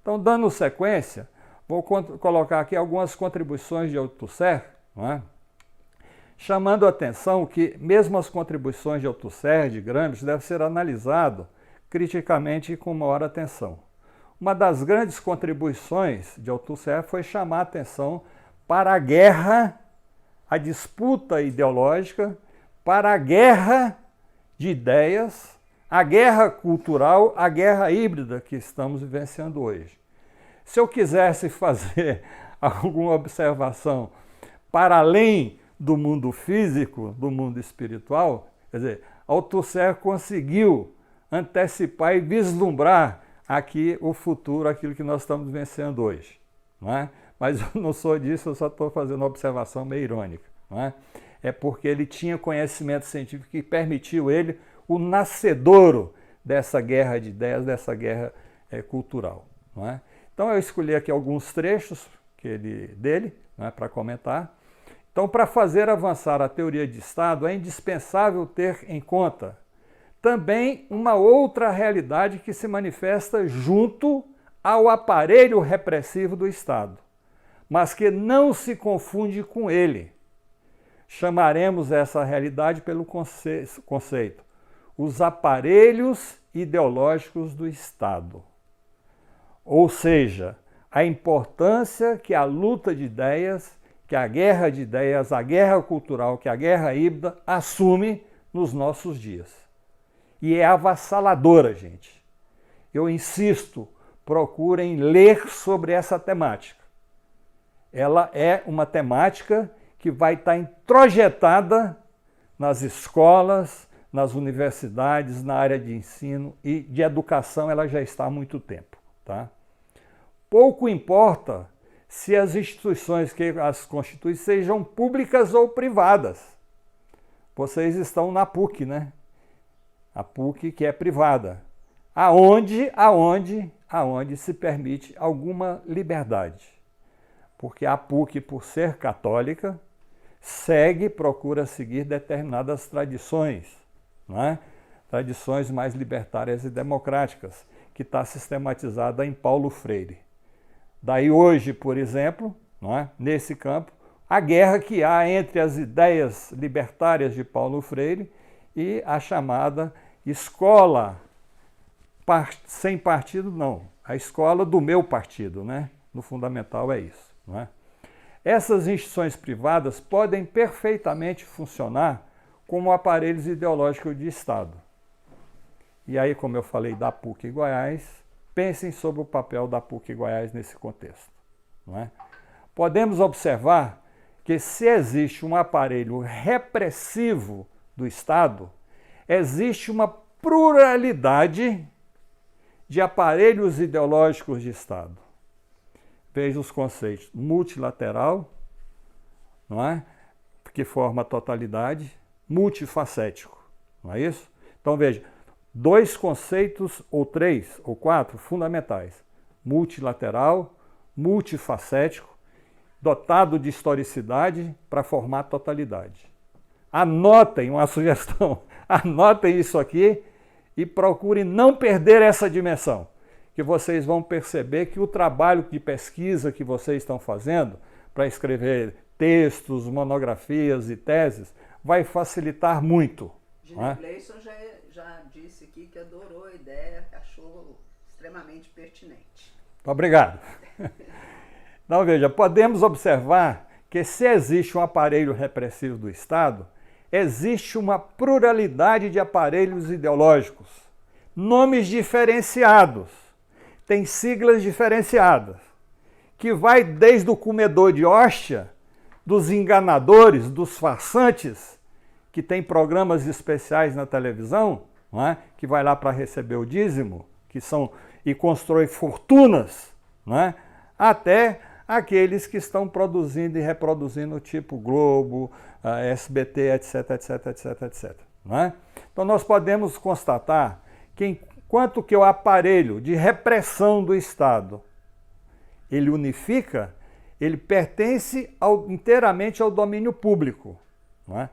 Então, dando sequência, vou colocar aqui algumas contribuições de Althusser, não é? Chamando a atenção que mesmo as contribuições de Althusser, de Gramsci, devem ser analisadas criticamente e com maior atenção. Uma das grandes contribuições de Althusser foi chamar a atenção para a guerra, a disputa ideológica, para a guerra de ideias, a guerra cultural, a guerra híbrida que estamos vivenciando hoje. Se eu quisesse fazer alguma observação para além do mundo físico, do mundo espiritual, quer dizer, Althusser conseguiu antecipar e vislumbrar aqui o futuro, aquilo que nós estamos vivenciando hoje, não é? Mas eu não sou disso, eu só estou fazendo uma observação meio irônica, não é? É porque ele tinha conhecimento científico que permitiu ele o nascedouro dessa guerra de ideias, dessa guerra cultural, não é? Então eu escolhi aqui alguns trechos dele, não é, para comentar. Então, para fazer avançar a teoria de Estado, é indispensável ter em conta também uma outra realidade que se manifesta junto ao aparelho repressivo do Estado, mas que não se confunde com ele. Chamaremos essa realidade pelo conceito, os aparelhos ideológicos do Estado. Ou seja, a importância que a luta de ideias, que a guerra de ideias, a guerra cultural, que a guerra híbrida assume nos nossos dias. E é avassaladora, gente. Eu insisto, procurem ler sobre essa temática. Ela é uma temática que vai estar introjetada nas escolas, nas universidades, na área de ensino e de educação, ela já está há muito tempo, tá? Pouco importa se as instituições que as constituem sejam públicas ou privadas. Vocês estão na PUC, né? A PUC que é privada. Aonde se permite alguma liberdade. Porque a PUC, por ser católica, procura seguir determinadas tradições, não é? Tradições mais libertárias e democráticas, que está sistematizada em Paulo Freire. Daí hoje, por exemplo, não é? Nesse campo, a guerra que há entre as ideias libertárias de Paulo Freire e a chamada escola sem partido, não, a escola do meu partido, né? No fundamental é isso, não é? Essas instituições privadas podem perfeitamente funcionar como aparelhos ideológicos de Estado. E aí, como eu falei da PUC Goiás, pensem sobre o papel da PUC Goiás nesse contexto, não é? Podemos observar que se existe um aparelho repressivo do Estado, existe uma pluralidade de aparelhos ideológicos de Estado. Veja os conceitos multilateral, não é? Que forma a totalidade, multifacético, não é isso? Então veja, dois conceitos, ou três, ou quatro, fundamentais. Multilateral, multifacético, dotado de historicidade para formar totalidade. Anotem uma sugestão, anotem isso aqui e procurem não perder essa dimensão, que vocês vão perceber que o trabalho de pesquisa que vocês estão fazendo para escrever textos, monografias e teses vai facilitar muito. Gina Gleison já disse aqui que adorou a ideia, que achou extremamente pertinente. Obrigado. Então, veja, podemos observar que se existe um aparelho repressivo do Estado, existe uma pluralidade de aparelhos ideológicos, nomes diferenciados, tem siglas diferenciadas, que vai desde o comedor de hóstia, dos enganadores, dos farsantes, que tem programas especiais na televisão, não é? Que vai lá para receber o dízimo, e constrói fortunas, não é? Até aqueles que estão produzindo e reproduzindo tipo Globo, SBT, etc, etc, etc, etc. Não é? Então nós podemos constatar que enquanto que o aparelho de repressão do Estado ele unifica, ele pertence inteiramente ao domínio público. Não é?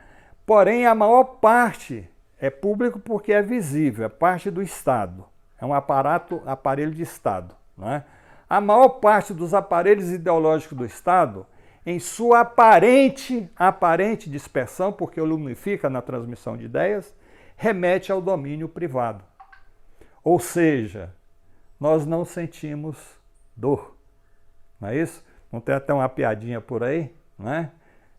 Porém, a maior parte é público porque é visível, é parte do Estado. É um aparelho de Estado. Não é? a maior parte dos aparelhos ideológicos do Estado, em sua aparente dispersão, porque ele unifica na transmissão de ideias, remete ao domínio privado. Ou seja, nós não sentimos dor. Não é isso? Não tem até uma piadinha por aí? Né?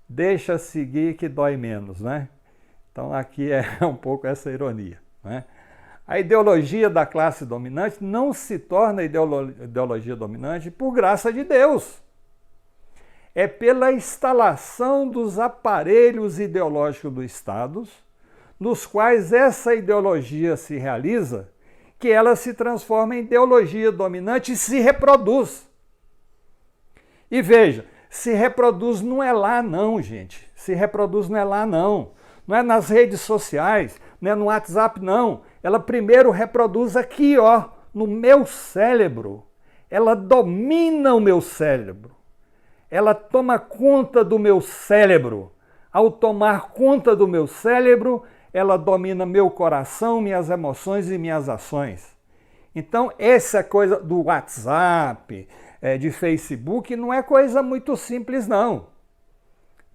Deixa seguir que dói menos. Né? Então aqui é um pouco essa ironia. Né? A ideologia da classe dominante não se torna ideologia dominante por graça de Deus. É pela instalação dos aparelhos ideológicos do Estado, nos quais essa ideologia se realiza, que ela se transforma em ideologia dominante e se reproduz. E veja, se reproduz não é lá não, gente. Se reproduz não é lá não. Não é nas redes sociais, não é no WhatsApp não. Ela primeiro reproduz aqui, ó, no meu cérebro. Ela domina o meu cérebro. Ela toma conta do meu cérebro. Ao tomar conta do meu cérebro, ela domina meu coração, minhas emoções e minhas ações. Então, essa coisa do WhatsApp, de Facebook, não é coisa muito simples, não.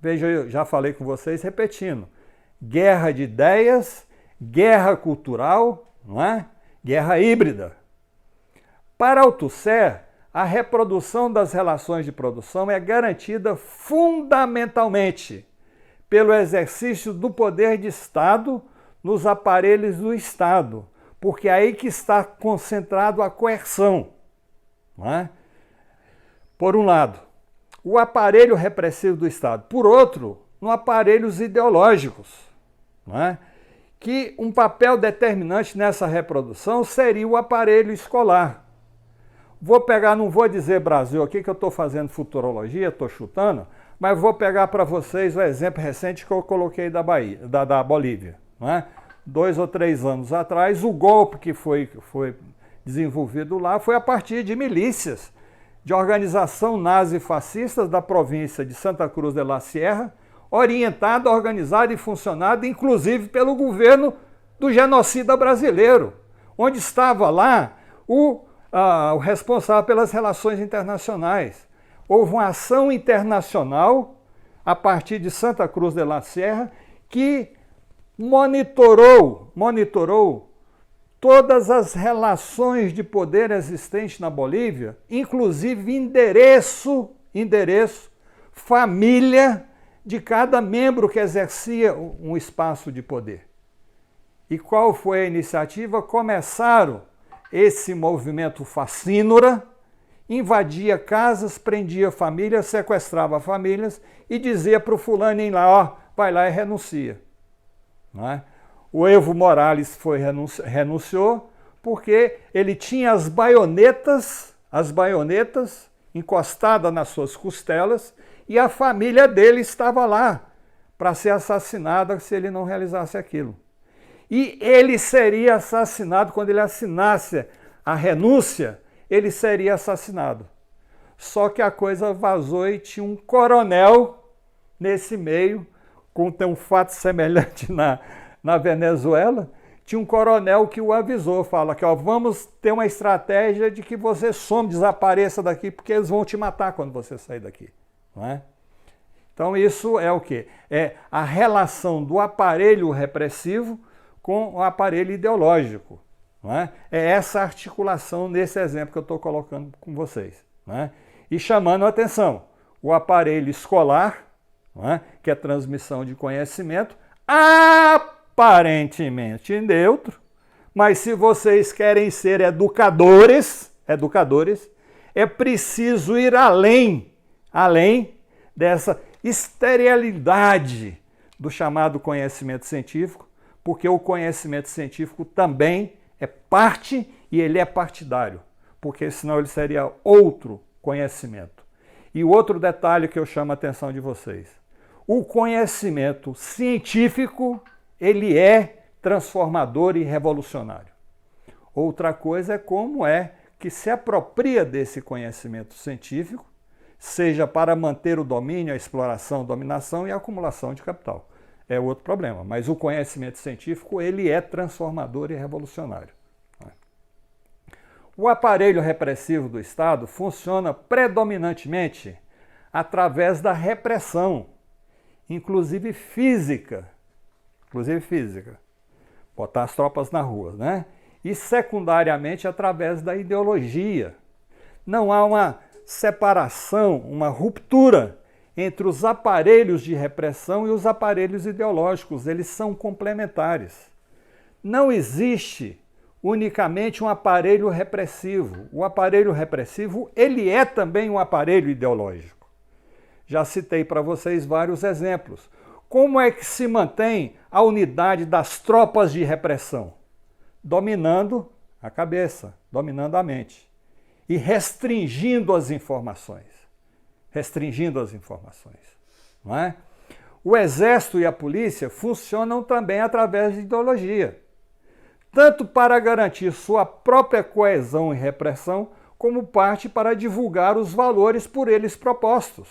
Veja, eu já falei com vocês, repetindo. Guerra de ideias, guerra cultural, não é? Guerra híbrida. Para Althusser, a reprodução das relações de produção é garantida fundamentalmente pelo exercício do poder de Estado nos aparelhos do Estado, porque é aí que está concentrado a coerção. Não é? Por um lado, o aparelho repressivo do Estado. Por outro, no aparelhos ideológicos, não é? Que um papel determinante nessa reprodução seria o aparelho escolar. Vou pegar, não vou dizer Brasil aqui, que eu estou fazendo futurologia, estou chutando, mas vou pegar para vocês o exemplo recente que eu coloquei da Bolívia. Não é? 2 ou 3 anos atrás, o golpe que foi desenvolvido lá foi a partir de milícias, de organização nazi-fascistas da província de Santa Cruz de la Sierra, orientada, organizada e funcionada, inclusive pelo governo do genocida brasileiro, onde estava lá o responsável pelas relações internacionais. Houve uma ação internacional, a partir de Santa Cruz de la Sierra, que monitorou todas as relações de poder existentes na Bolívia, inclusive endereço, família de cada membro que exercia um espaço de poder. E qual foi a iniciativa? Começaram esse movimento fascínora, invadia casas, prendia famílias, sequestrava famílias e dizia para o fulano ir lá, ó, vai lá e renuncia. Não é? O Evo Morales renunciou porque ele tinha as baionetas encostadas nas suas costelas e a família dele estava lá para ser assassinada se ele não realizasse aquilo. E ele seria assassinado quando ele assinasse a renúncia, ele seria assassinado. Só que a coisa vazou e tinha um coronel nesse meio, tem um fato semelhante na Venezuela, tinha um coronel que o avisou, fala que ó, vamos ter uma estratégia de que você some, desapareça daqui, porque eles vão te matar quando você sair daqui. Não é? Então isso é o quê? É a relação do aparelho repressivo com o aparelho ideológico. Não é? É essa articulação nesse exemplo que eu estou colocando com vocês. Não é? E chamando a atenção, o aparelho escolar, não é? Que é a transmissão de conhecimento, aparentemente neutro, mas se vocês querem ser educadores, é preciso ir além dessa esterilidade do chamado conhecimento científico, porque o conhecimento científico também é parte e ele é partidário, porque senão ele seria outro conhecimento. E o outro detalhe que eu chamo a atenção de vocês, o conhecimento científico, ele é transformador e revolucionário. Outra coisa é como é que se apropria desse conhecimento científico, seja para manter o domínio, a exploração, a dominação e a acumulação de capital. É outro problema, mas o conhecimento científico ele é transformador e revolucionário. O aparelho repressivo do Estado funciona predominantemente através da repressão, inclusive física. Botar as tropas na rua, né? E secundariamente através da ideologia. Não há uma separação, uma ruptura entre os aparelhos de repressão e os aparelhos ideológicos. Eles são complementares. Não existe unicamente um aparelho repressivo. O aparelho repressivo, ele é também um aparelho ideológico. Já citei para vocês vários exemplos. Como é que se mantém a unidade das tropas de repressão? Dominando a cabeça, dominando a mente e restringindo as informações. Não é? O exército e a polícia funcionam também através de ideologia, tanto para garantir sua própria coesão e repressão, como parte para divulgar os valores por eles propostos.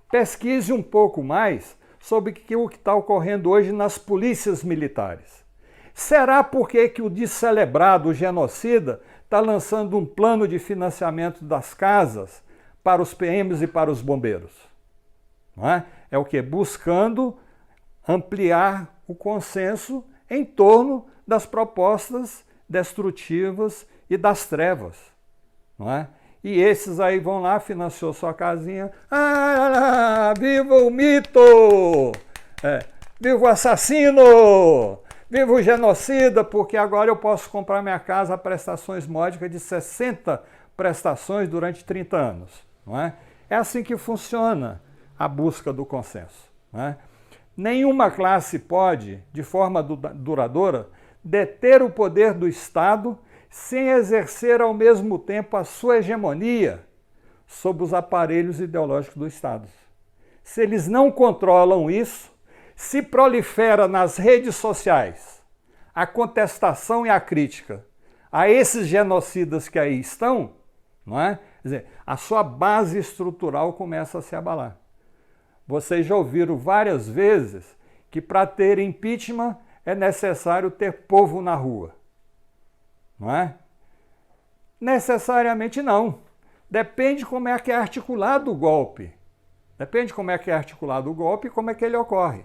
Pesquise um pouco mais sobre o que está ocorrendo hoje nas polícias militares. Será porque que o descelebrado genocida está lançando um plano de financiamento das casas para os PMs e para os bombeiros? Não é? É o que? Buscando ampliar o consenso em torno das propostas destrutivas e das trevas. Não é? E esses aí vão lá, financiou sua casinha. Ah, viva o mito! Viva o assassino! Viva o genocida, porque agora eu posso comprar minha casa a prestações módicas de 60 prestações durante 30 anos. Não é? É assim que funciona a busca do consenso. Não é? Nenhuma classe pode, de forma duradoura, deter o poder do Estado sem exercer ao mesmo tempo a sua hegemonia sobre os aparelhos ideológicos do Estado. Se eles não controlam isso, se prolifera nas redes sociais a contestação e a crítica a esses genocidas que aí estão, não é? Quer dizer, a sua base estrutural começa a se abalar. Vocês já ouviram várias vezes que para ter impeachment é necessário ter povo na rua. Não é? Necessariamente não. Depende como é que é articulado o golpe. Depende como é que é articulado o golpe e como é que ele ocorre.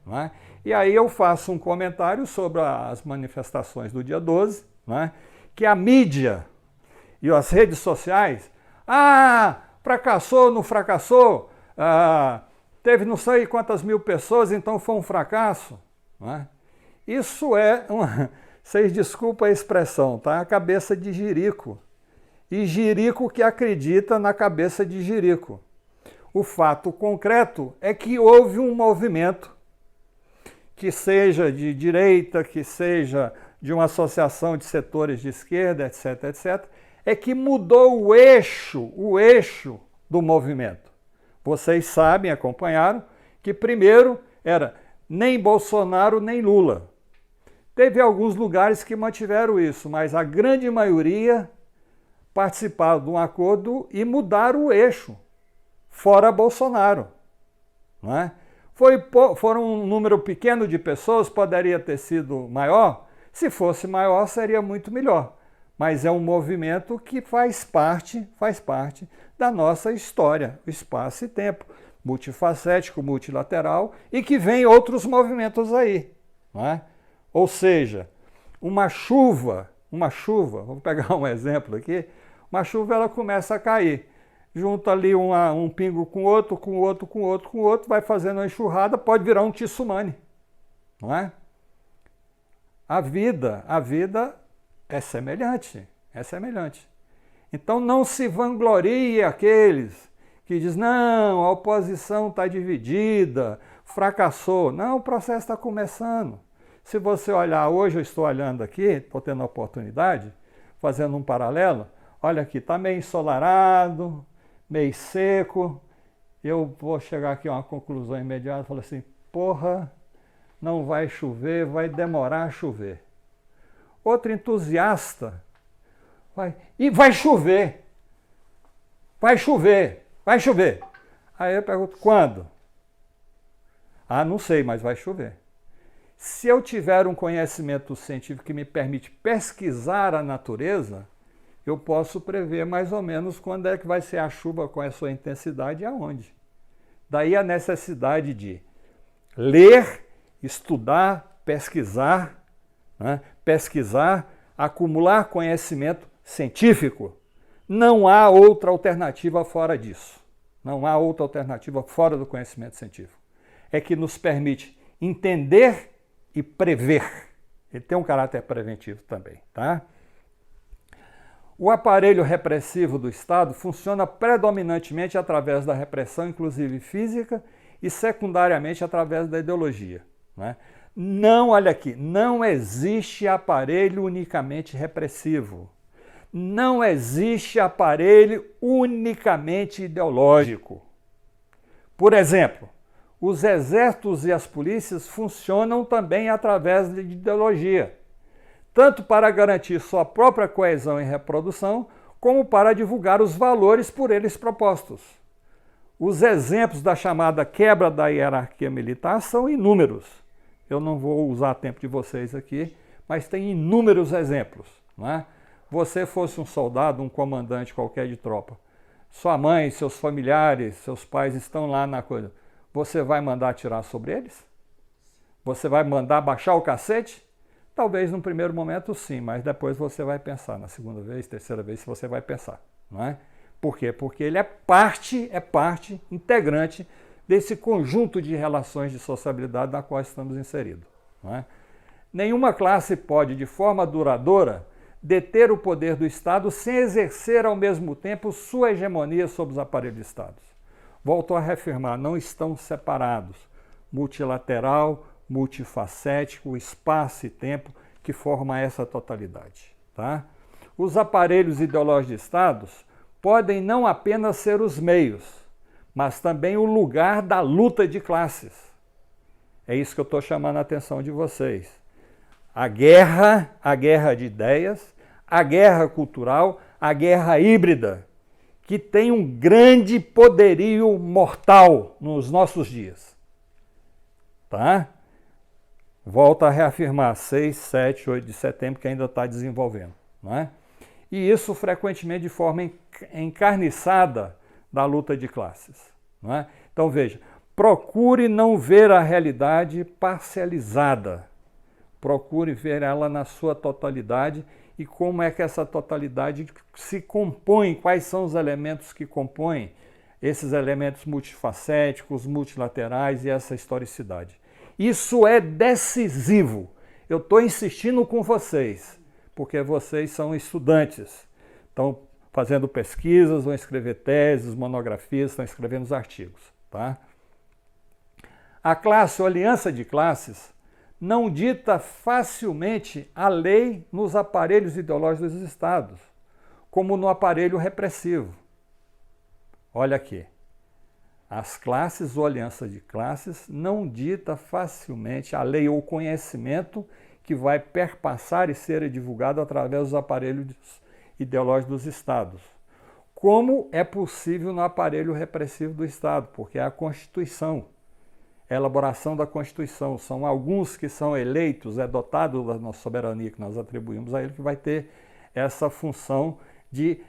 Não é? E aí eu faço um comentário sobre as manifestações do dia 12, não é? Que a mídia e as redes sociais, fracassou, não fracassou, teve não sei quantas mil pessoas, então foi um fracasso. Não é? Isso é uma... Vocês desculpem a expressão, tá? A cabeça de jirico. E jirico que acredita na cabeça de jirico. O fato concreto é que houve um movimento, que seja de direita, que seja de uma associação de setores de esquerda, etc., etc., é que mudou o eixo do movimento. Vocês sabem, acompanharam, que primeiro era nem Bolsonaro nem Lula. Teve alguns lugares que mantiveram isso, mas a grande maioria participaram de um acordo e mudaram o eixo, fora Bolsonaro. Não é? Foram um número pequeno de pessoas, poderia ter sido maior. Se fosse maior, seria muito melhor. Mas é um movimento que faz parte da nossa história, espaço e tempo, multifacético, multilateral, e que vem outros movimentos aí. Não é? Ou seja, uma chuva, vou pegar um exemplo aqui, uma chuva ela começa a cair, junta ali um pingo com outro, vai fazendo uma enxurrada, pode virar um tsunami, não é? A vida é semelhante. Então não se vanglorie aqueles que dizem, não, a oposição está dividida, fracassou. Não, o processo está começando. Se você olhar, hoje eu estou olhando aqui, estou tendo a oportunidade, fazendo um paralelo, olha aqui, está meio ensolarado, meio seco, eu vou chegar aqui a uma conclusão imediata, falo assim, porra, não vai chover, vai demorar a chover. Outro entusiasta, vai chover. Aí eu pergunto, quando? Não sei, mas vai chover. Se eu tiver um conhecimento científico que me permite pesquisar a natureza, eu posso prever mais ou menos quando é que vai ser a chuva, com a sua intensidade e aonde. Daí a necessidade de ler, estudar, pesquisar, né? Pesquisar, acumular conhecimento científico. Não há outra alternativa fora disso. Não há outra alternativa fora do conhecimento científico. É que nos permite entender e prever. Ele tem um caráter preventivo também, tá? O aparelho repressivo do Estado funciona predominantemente através da repressão, inclusive física, e secundariamente através da ideologia, né? Não, olha aqui, não existe aparelho unicamente repressivo. Não existe aparelho unicamente ideológico. Por exemplo, os exércitos e as polícias funcionam também através de ideologia, tanto para garantir sua própria coesão e reprodução, como para divulgar os valores por eles propostos. Os exemplos da chamada quebra da hierarquia militar são inúmeros. Eu não vou usar tempo de vocês aqui, mas tem inúmeros exemplos, não é? Você fosse um soldado, um comandante qualquer de tropa, sua mãe, seus familiares, seus pais estão lá na coisa, você vai mandar atirar sobre eles? Você vai mandar baixar o cacete? Talvez no primeiro momento sim, mas depois você vai pensar, na segunda vez, terceira vez, você vai pensar, não é? Por quê? Porque ele é parte integrante desse conjunto de relações de sociabilidade na qual estamos inseridos, não é? Nenhuma classe pode, de forma duradoura, deter o poder do Estado sem exercer ao mesmo tempo sua hegemonia sobre os aparelhos de Estado. Volto a reafirmar, não estão separados. Multilateral, multifacético, espaço e tempo que forma essa totalidade, tá? Os aparelhos ideológicos de Estados podem não apenas ser os meios, mas também o lugar da luta de classes. É isso que eu estou chamando a atenção de vocês. A guerra de ideias, a guerra cultural, a guerra híbrida, que tem um grande poderio mortal nos nossos dias. Tá? Volto a reafirmar, 6, 7, 8 de setembro, que ainda está desenvolvendo. Não é? E isso frequentemente de forma encarniçada da luta de classes. Não é? Então veja, procure não ver a realidade parcializada. Procure ver ela na sua totalidade e como é que essa totalidade se compõe, quais são os elementos que compõem esses elementos multifacéticos, multilaterais e essa historicidade. Isso é decisivo. Eu estou insistindo com vocês, porque vocês são estudantes, estão fazendo pesquisas, vão escrever teses, monografias, estão escrevendo os artigos. Tá? A classe ou aliança de classes não dita facilmente a lei nos aparelhos ideológicos dos Estados, como no aparelho repressivo. Olha aqui. As classes ou aliança de classes não dita facilmente a lei ou conhecimento que vai perpassar e ser divulgado através dos aparelhos ideológicos dos Estados, como é possível no aparelho repressivo do Estado, porque é a Constituição, a elaboração da Constituição, são alguns que são eleitos, é dotado da nossa soberania que nós atribuímos a ele, que vai ter essa função de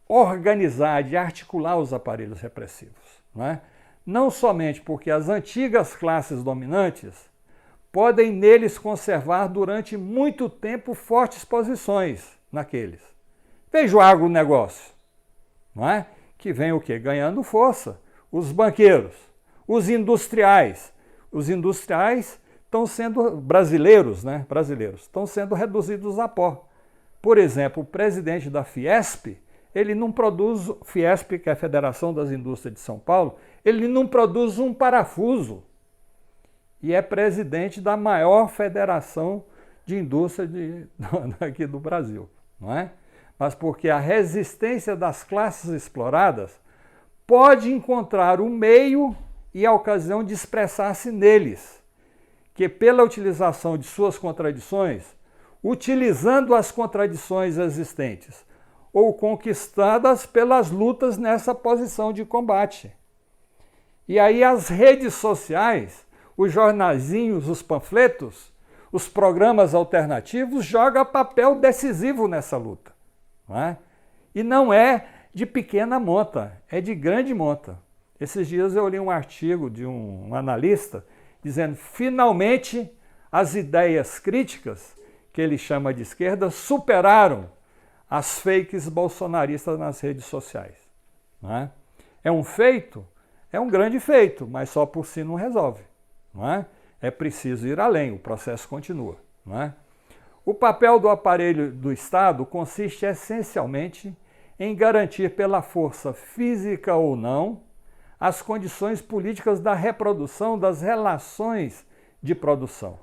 organizar, de articular os aparelhos repressivos. Não somente porque as antigas classes dominantes podem neles conservar durante muito tempo fortes posições naqueles. Veja o agronegócio, não é? Que vem o quê? Ganhando força. Os banqueiros, os industriais. Os industriais estão sendo brasileiros, né? Brasileiros, estão sendo reduzidos a pó. Por exemplo, o presidente da Fiesp, ele não produz, Fiesp, que é a Federação das Indústrias de São Paulo, ele não produz um parafuso. E é presidente da maior federação de indústria aqui do Brasil, não é? Mas porque a resistência das classes exploradas pode encontrar o meio e a ocasião de expressar-se neles, que pela utilização de suas contradições, utilizando as contradições existentes, ou conquistadas pelas lutas nessa posição de combate. E aí as redes sociais, os jornaizinhos, os panfletos, os programas alternativos jogam papel decisivo nessa luta. Não é? E não é de pequena monta, é de grande monta. Esses dias eu li um artigo de um analista dizendo finalmente as ideias críticas, que ele chama de esquerda, superaram as fakes bolsonaristas nas redes sociais. Não é? É um feito? É um grande feito, mas só por si não resolve. Não é? É preciso ir além, o processo continua. Não é? O papel do aparelho do Estado consiste essencialmente em garantir pela força física ou não as condições políticas da reprodução das relações de produção,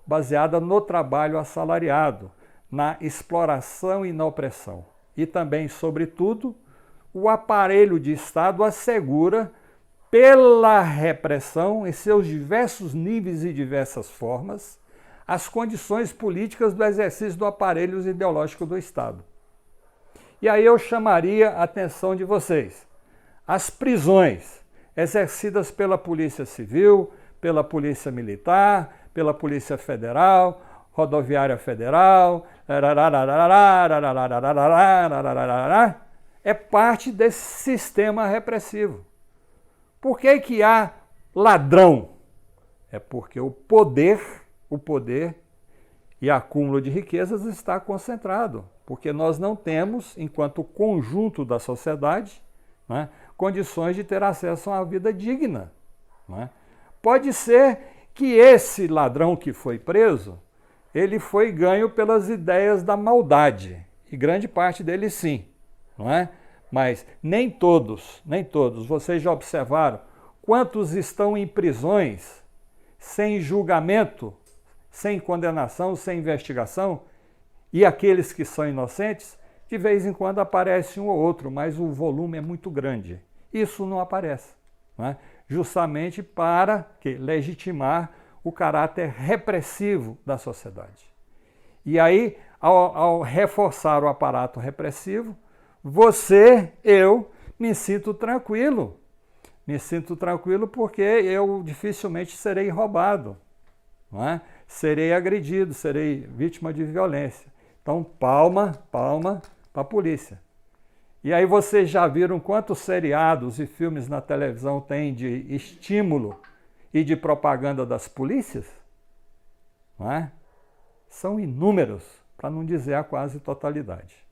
baseada no trabalho assalariado, na exploração e na opressão. E também, sobretudo, o aparelho de Estado assegura, pela repressão, em seus diversos níveis e diversas formas, as condições políticas do exercício do aparelho ideológico do Estado. E aí eu chamaria a atenção de vocês. As prisões exercidas pela Polícia Civil, pela Polícia Militar, pela Polícia Federal, Rodoviária Federal, é parte desse sistema repressivo. Por que há ladrão? É porque o poder e acúmulo de riquezas está concentrado. Porque nós não temos, enquanto conjunto da sociedade, né, condições de ter acesso a uma vida digna. Né? Pode ser que esse ladrão que foi preso, ele foi ganho pelas ideias da maldade, e grande parte deles sim, não é? Mas nem todos, vocês já observaram quantos estão em prisões sem julgamento, sem condenação, sem investigação, e aqueles que são inocentes, de vez em quando aparece um ou outro, mas o volume é muito grande. Isso não aparece, não é? Justamente para legitimar o caráter repressivo da sociedade. E aí, ao reforçar o aparato repressivo, eu me sinto tranquilo. Me sinto tranquilo porque eu dificilmente serei roubado, não é? Serei agredido, serei vítima de violência. Então, palma para a polícia. E aí vocês já viram quantos seriados e filmes na televisão tem de estímulo e de propaganda das polícias? Não é? São inúmeros, para não dizer a quase totalidade.